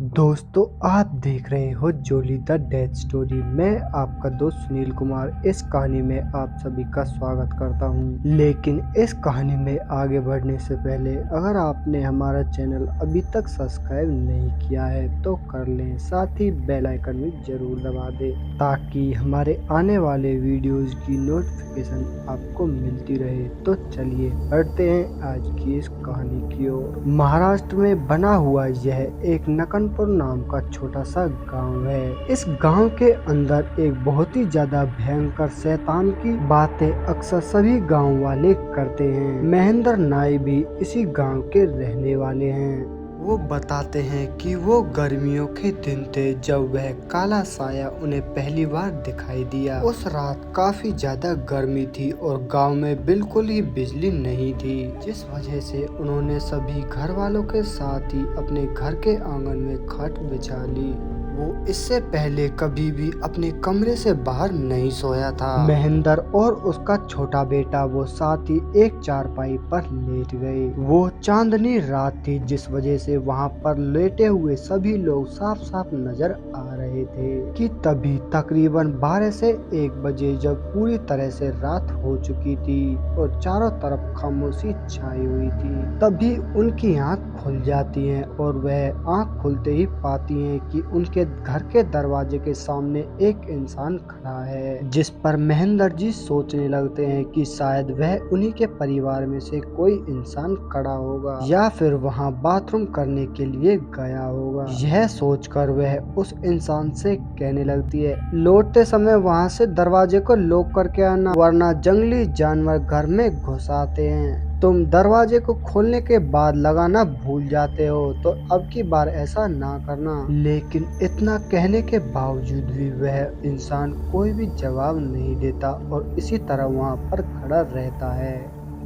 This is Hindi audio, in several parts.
दोस्तों, आप देख रहे हो जोली द डेथ स्टोरी। मैं आपका दोस्त सुनील कुमार इस कहानी में आप सभी का स्वागत करता हूं। लेकिन इस कहानी में आगे बढ़ने से पहले अगर आपने हमारा चैनल अभी तक सब्सक्राइब नहीं किया है तो कर लें, साथ ही बेल आइकन भी जरूर दबा दें ताकि हमारे आने वाले वीडियोस की नोटिफिकेशन आपको मिलती रहे। तो चलिए बढ़ते हैं आज की इस कहानी की ओर। महाराष्ट्र में बना हुआ यह एक नकनपुर नाम का छोटा सा गांव है। इस गांव के अंदर एक बहुत ही ज्यादा भयंकर शैतान की बातें अक्सर सभी गांव वाले करते हैं। महेंद्र नाई भी इसी गांव के रहने वाले हैं। वो बताते हैं कि वो गर्मियों के दिन थे जब वह काला साया उन्हें पहली बार दिखाई दिया। उस रात काफी ज्यादा गर्मी थी और गांव में बिल्कुल ही बिजली नहीं थी, जिस वजह से उन्होंने सभी घर वालों के साथ ही अपने घर के आंगन में खाट बिछा ली। वो इससे पहले कभी भी अपने कमरे से बाहर नहीं सोया था। महेंद्र और उसका छोटा बेटा वो साथ ही एक चारपाई पर लेट गए। वो चांदनी रात थी, जिस वजह से वहाँ पर लेटे हुए सभी लोग साफ साफ नजर आ रहे थे कि तभी तकरीबन 12 से 1 बजे जब पूरी तरह से रात हो चुकी थी और चारों तरफ खामोशी छाई हुई थी, तभी उनकी आंख खुल जाती है और वह आंख खुलते ही पाती हैं कि उनके घर के दरवाजे के सामने एक इंसान खड़ा है, जिस पर महेंद्र जी सोचने लगते हैं कि शायद वह उन्हीं के परिवार में से कोई इंसान खड़ा होगा या फिर वहां बाथरूम करने के लिए गया होगा। यह सोचकर वह उस इंसान से कहने लगती है, लौटते समय वहां से दरवाजे को लॉक करके आना, वरना जंगली जानवर घर में घुस आते हैं। तुम दरवाजे को खोलने के बाद लगाना भूल जाते हो, तो अब की बार ऐसा ना करना। लेकिन इतना कहने के बावजूद भी वह इंसान कोई भी जवाब नहीं देता और इसी तरह वहां पर खड़ा रहता है।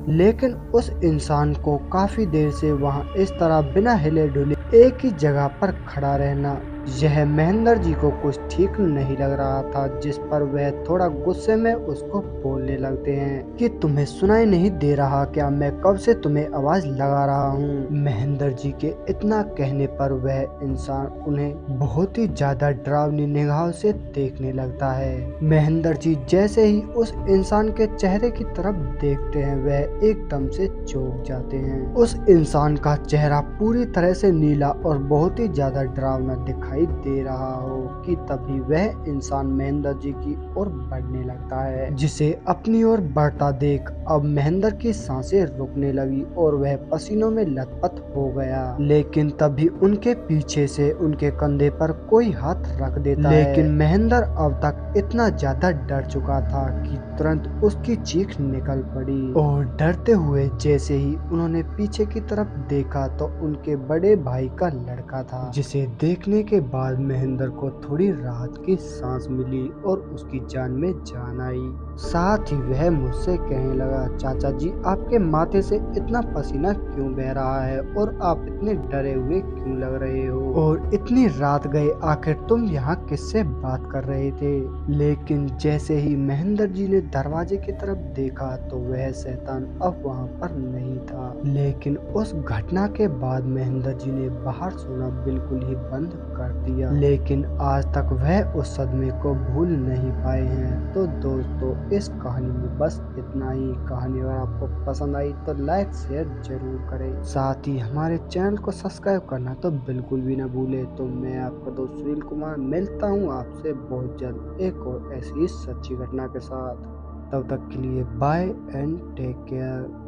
लेकिन उस इंसान को काफी देर से वहां इस तरह बिना हिले डुले एक ही जगह पर खड़ा रहना, यह महेंद्र जी को कुछ ठीक नहीं लग रहा था, जिस पर वह थोड़ा गुस्से में उसको बोलने लगते हैं कि तुम्हें सुनाई नहीं दे रहा क्या? मैं कब से तुम्हें आवाज लगा रहा हूँ। महेंद्र जी के इतना कहने पर वह इंसान उन्हें बहुत ही ज्यादा डरावनी निगाहों से देखने लगता है। महेंद्र जी जैसे ही उस इंसान के चेहरे की तरफ देखते हैं, वह एकदम से चौंक जाते हैं। उस इंसान का चेहरा पूरी तरह से नीला और बहुत ही ज्यादा डरावना दिखाई दे रहा हो कि तभी वह इंसान महेंद्र जी की ओर बढ़ने लगता है, जिसे अपनी ओर बढ़ता देख अब महेंद्र की सांसें रुकने लगी और वह पसीनों में लथपथ हो गया। लेकिन तभी उनके पीछे से उनके कंधे पर कोई हाथ रख देता है। लेकिन महेंद्र अब तक इतना ज्यादा डर चुका था कि तुरंत उसकी चीख निकल पड़ी और डरते हुए जैसे ही उन्होंने पीछे की तरफ देखा तो उनके बड़े भाई का लड़का था, जिसे देखने के बाद महेंद्र को थोड़ी राहत की सांस मिली और उसकी जान में जान आई। साथ ही वह मुझसे कहने लगा, चाचा जी आपके माथे से इतना पसीना क्यों बह रहा है और आप इतने डरे हुए क्यों लग रहे हो, और इतनी रात गए आखिर तुम यहाँ किससे बात कर रहे थे? लेकिन जैसे ही महेंद्र जी ने दरवाजे की तरफ देखा तो वह शैतान अब वहाँ पर नहीं था। लेकिन उस घटना के बाद महेंद्र जी ने बाहर सोना बिल्कुल ही बंद कर दिया, लेकिन आज तक वह उस सदमे को भूल नहीं पाए हैं। तो दोस्तों, इस कहानी में बस इतना ही। कहानी अगर आपको पसंद आई तो लाइक शेयर जरूर करें, साथ ही हमारे चैनल को सब्सक्राइब करना तो बिल्कुल भी ना भूले। तो मैं आपका दोस्त सुनील कुमार मिलता हूँ आपसे बहुत जल्द एक और ऐसी ही सच्ची घटना के साथ। तब तक के लिए बाय एंड टेक केयर।